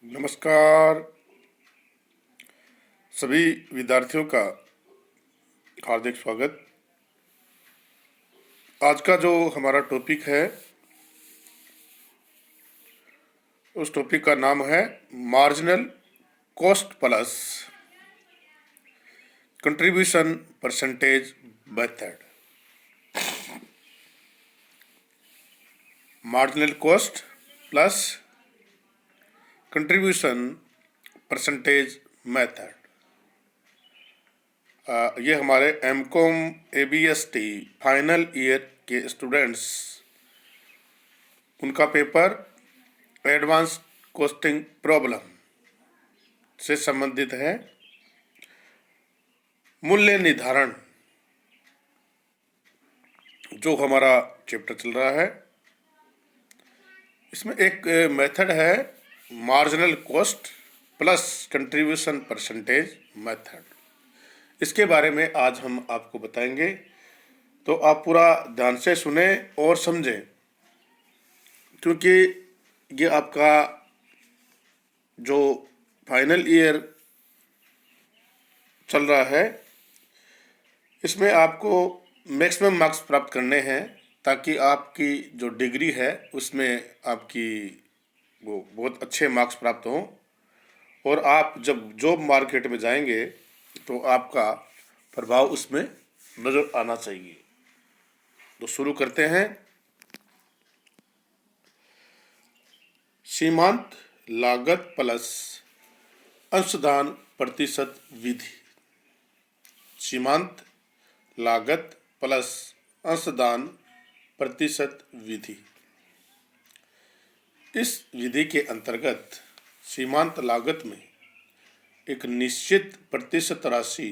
नमस्कार सभी विद्यार्थियों का हार्दिक स्वागत। आज का जो हमारा टॉपिक है उस टॉपिक का नाम है marginal cost plus contribution percentage method. Marginal cost plus contribution percentage method. ये हमारे एमकॉम एबीएसटी फाइनल ईयर के स्टूडेंट्स उनका पेपर एडवांस कॉस्टिंग प्रॉब्लम से संबंधित है। मूल्य निर्धारण जो हमारा चैप्टर चल रहा है, इसमें एक मेथड है marginal cost plus contribution percentage method. इसके बारे में आज हम आपको बताएंगे, तो आप पूरा ध्यान से सुने और समझें, क्योंकि ये आपका जो फाइनल ईयर चल रहा है इसमें आपको मैक्सिमम मार्क्स प्राप्त करने हैं, ताकि आपकी जो डिग्री है उसमें आपकी वो बहुत अच्छे मार्क्स प्राप्त हों और आप जब जॉब मार्केट में जाएंगे तो आपका प्रभाव उसमें नज़र आना चाहिए। तो शुरू करते हैं। सीमांत लागत प्लस अंशदान प्रतिशत विधि। सीमांत लागत प्लस अंशदान प्रतिशत विधि। इस विधि के अंतर्गत सीमांत लागत में एक निश्चित प्रतिशत राशि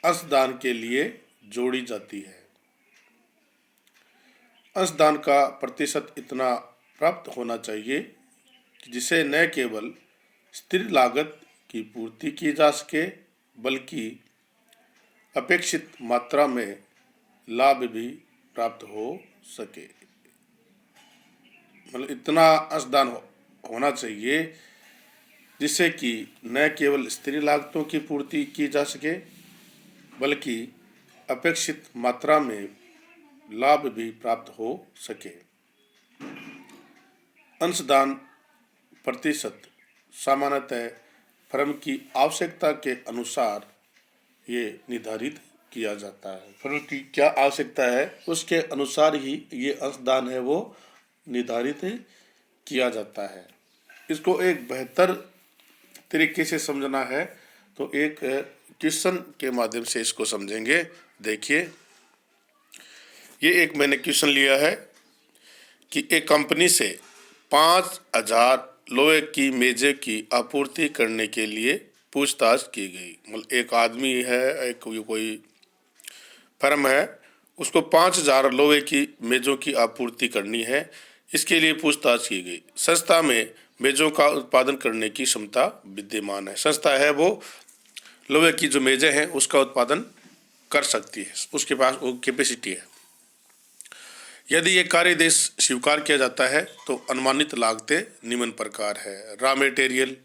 अंशदान के लिए जोड़ी जाती है। अंशदान का प्रतिशत इतना प्राप्त होना चाहिए कि जिसे न केवल स्थिर लागत की पूर्ति की जा सके, बल्कि अपेक्षित मात्रा में लाभ भी प्राप्त हो सके। मतलब इतना अंशदान होना चाहिए जिससे कि न केवल स्थिर लागतों की पूर्ति की जा सके, बल्कि अपेक्षित मात्रा में लाभ भी प्राप्त हो सके। अंशदान प्रतिशत सामान्यतः फर्म की आवश्यकता के अनुसार ये निर्धारित किया जाता है। फर्म की क्या आवश्यकता है उसके अनुसार ही ये अंशदान है वो निर्धारित किया जाता है। इसको एक बेहतर तरीके से समझना है तो एक क्वेश्चन के माध्यम से इसको समझेंगे। देखिए, ये एक मैंने क्वेश्चन लिया है कि एक कंपनी से 5,000 लोहे की मेज़ें की आपूर्ति करने के लिए पूछताछ की गई। मतलब एक आदमी है, एक कोई फर्म है, उसको 5,000 लोहे की मेज़ों की आपूर्ति करनी है। इसके लिए पूछताछ की गई। संस्था में मेज़ों का उत्पादन करने की क्षमता विद्यमान है। संस्था है वो लोहे की जो मेज़ें हैं उसका उत्पादन कर सकती है, उसके पास वो कैपेसिटी है। यदि ये कार्यदेश स्वीकार किया जाता है तो अनुमानित लागतें निम्न प्रकार है। रॉ मटेरियल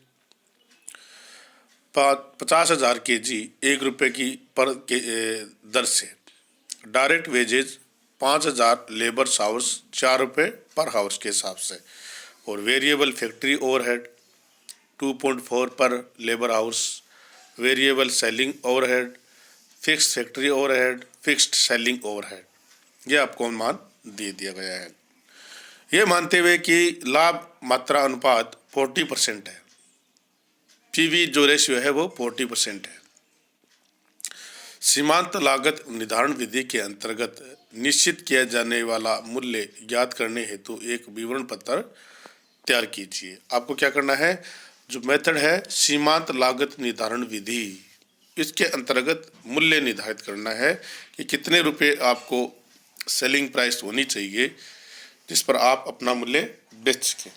50,000 kg ₹1 की पर के दर से। डायरेक्ट वेजेज 5,000 लेबर आवर्स ₹4 पर हावर्स के हिसाब से। और वेरिएबल फैक्ट्री ओवरहेड 2.4 पर labour hours. Variable selling overhead, fixed factory overhead, fixed selling overhead, ये आपको मान दे दिया गया है। ये मानते हुए कि लाभ मात्रा अनुपात 40% है। पीवी जो रेशियो है वो 40% है। सीमांत लागत निर्धारण विधि के अंतर्गत निश्चित किया जाने वाला मूल्य ज्ञात करने हेतु एक विवरण पत्र तैयार कीजिए। आपको क्या करना है, जो मेथड है सीमांत लागत निर्धारण विधि, इसके अंतर्गत मूल्य निर्धारित करना है कि कितने रुपए आपको सेलिंग प्राइस होनी चाहिए जिस पर आप अपना मूल्य बेच सकें।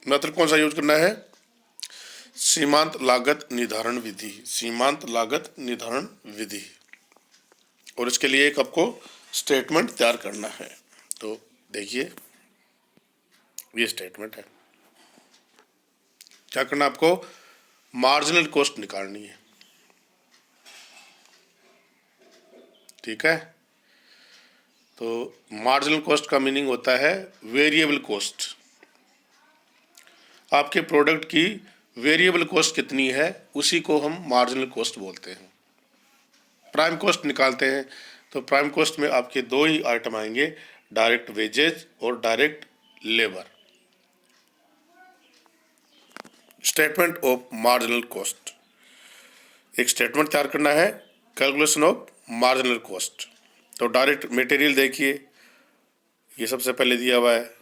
मेथड कौन सा यूज करना है, सीमांत लागत निर्धारण विधि। सीमांत लागत निर्धारण विधि। और इसके लिए एक आपको स्टेटमेंट तैयार करना है। तो देखिए, ये स्टेटमेंट है। क्या करना आपको, मार्जिनल कॉस्ट निकालनी है। ठीक है, तो मार्जिनल कॉस्ट का मीनिंग होता है वेरिएबल कॉस्ट। आपके प्रोडक्ट की वेरिएबल कॉस्ट कितनी है उसी को हम मार्जिनल कॉस्ट बोलते हैं। प्राइम कॉस्ट निकालते हैं तो प्राइम कॉस्ट में आपके दो ही आइटम आएंगे, डायरेक्ट वेजेज और direct labour. Statement of marginal cost, एक स्टेटमेंट तैयार करना है, कैलकुलेशन ऑफ मार्जिनल कॉस्ट। तो डायरेक्ट मटेरियल देखिए, ये सबसे पहले दिया हुआ है,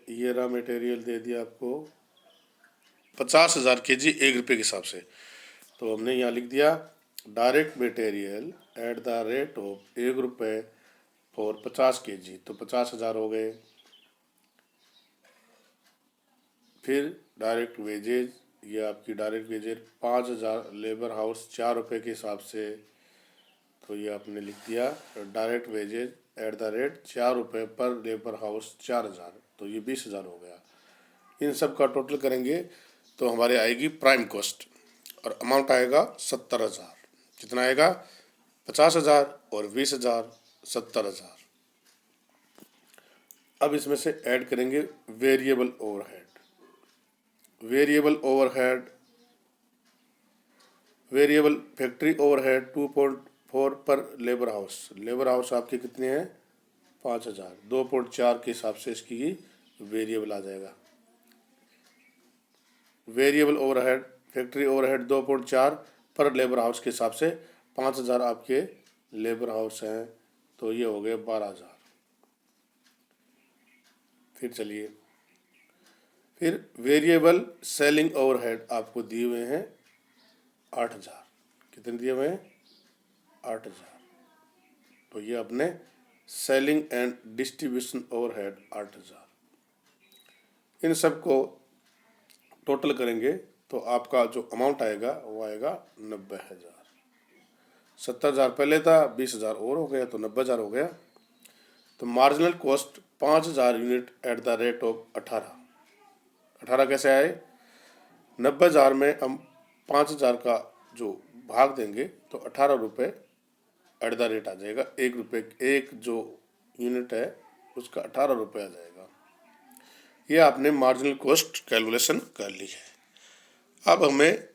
ये रहा मटेरियल दे दिया आपको 50,000 kg 1 रुपये के हिसाब से। तो हमने यहाँ लिख दिया direct material at the rate of 1 रुपये फॉर 50 kg, तो 50,000 हो गए। फिर डायरेक्ट वेजेज, ये आपकी डायरेक्ट वेजेज 5,000 लेबर हाउस 4 रुपये के हिसाब से, तो ये आपने लिख दिया direct wages at the rate 4 रुपये पर लेबर हाउस 4,000, तो ये 20,000 हो गया। इन सब का टोटल करेंगे तो हमारे आएगी प्राइम कॉस्ट और अमाउंट आएगा 70,000। कितना आएगा, 50,000 और 20,000, 70,000। अब इसमें से ऐड करेंगे variable overhead. Variable factory overhead 2.4 पर लेबर हाउस। लेबर हाउस आपके कितने हैं, 5,000, 2.4 के हिसाब से इसकी वेरिएबल आ जाएगा। वेरिएबल ओवरहेड फैक्ट्री ओवरहेड 2.4 पर लेबर हाउस के हिसाब से 5,000 आपके लेबर हाउस हैं, तो ये हो गए 12,000। फिर चलिए, फिर वेरिएबल सेलिंग ओवरहेड आपको दिए हुए हैं 8,000। कितने दिए हुए हैं, 8,000। तो ये अपने सेलिंग एंड डिस्ट्रीब्यूशन ओवरहेड 8,000। इन सब को टोटल करेंगे तो आपका जो अमाउंट आएगा वो आएगा 90,000। 70,000 पहले था, 20,000 और हो गया, तो 90,000 हो गया। तो marginal cost 5,000 unit eight the rate of 18 कैसे आए, 90,000 में हम 5,000 का जो भाग देंगे तो 18 रुपये एट द रेट आ जाएगा। 1 रुपये, एक जो यूनिट है उसका 18 रुपये आ जाएगा। ये आपने मार्जिनल कॉस्ट कैलकुलेशन कर ली है। अब हमें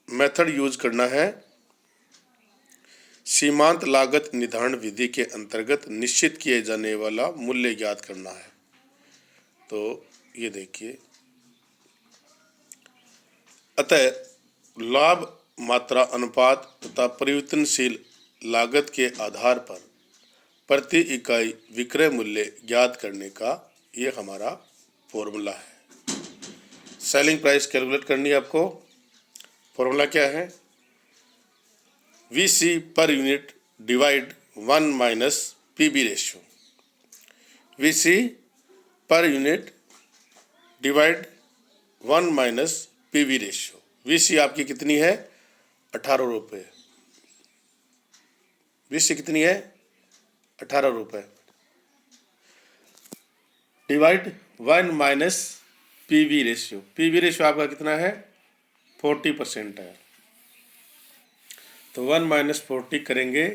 मेथड यूज करना है, सीमांत लागत निर्धारण विधि के अंतर्गत निश्चित किए जाने वाला मूल्य ज्ञात करना है। तो ये देखिए, अतः लाभ मात्रा अनुपात तथा परिवर्तनशील लागत के आधार पर प्रति इकाई विक्रय मूल्य ज्ञात करने का ये हमारा फॉर्मूला है। सेलिंग प्राइस कैलकुलेट करनी है आपको। फॉर्मूला क्या है, VC per unit divide 1 minus PV ratio. VC per unit divide 1 minus PV ratio. VC आपकी कितनी है, 18 रुपये। VC कितनी है, 18 रुपये, divide 1 minus PV ratio. PV ratio आपका कितना है, 40% है, तो 1 माइनस 40 करेंगे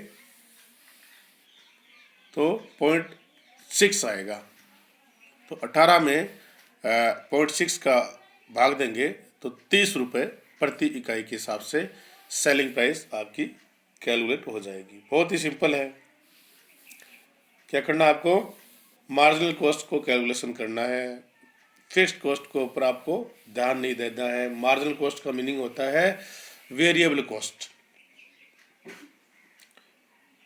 तो 0.6 आएगा। तो 18 में 0.6 का भाग देंगे तो 30 रुपये प्रति इकाई के हिसाब से सेलिंग प्राइस आपकी कैलकुलेट हो जाएगी। बहुत ही सिंपल है। क्या करना है आपको, मार्जिनल कॉस्ट को कैलकुलेशन करना है, फिक्स्ड कॉस्ट के ऊपर आपको ध्यान नहीं देना है। मार्जिनल कॉस्ट का मीनिंग होता है वेरिएबल कॉस्ट।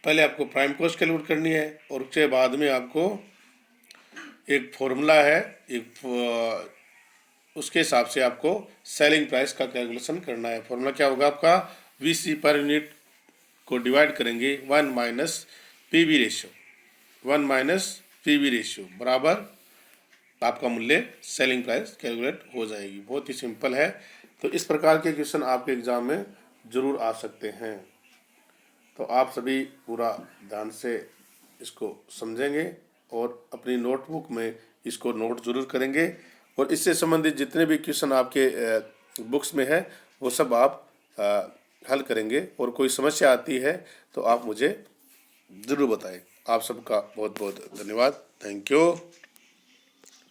पहले आपको प्राइम कॉस्ट कैलकुलेट करनी है और उसके बाद में आपको एक फॉर्मूला है, उसके हिसाब से आपको सेलिंग प्राइस का कैलकुलेशन करना है। फॉर्मूला क्या होगा आपका, VC पर यूनिट को डिवाइड करेंगे 1 minus PV ratio, 1 minus PV ratio बराबर आपका मूल्य सेलिंग प्राइस कैलकुलेट हो जाएगी। बहुत ही सिंपल है। तो इस प्रकार के क्वेश्चन आपके एग्जाम में जरूर आ सकते हैं। तो आप सभी पूरा ध्यान से इसको समझेंगे और अपनी नोटबुक में इसको नोट जरूर करेंगे, और इससे संबंधित जितने भी क्वेश्चन आपके बुक्स में है वो सब आप हल करेंगे, और कोई समस्या आती है तो आप मुझे ज़रूर बताएं। आप सबका बहुत बहुत धन्यवाद। Thank you.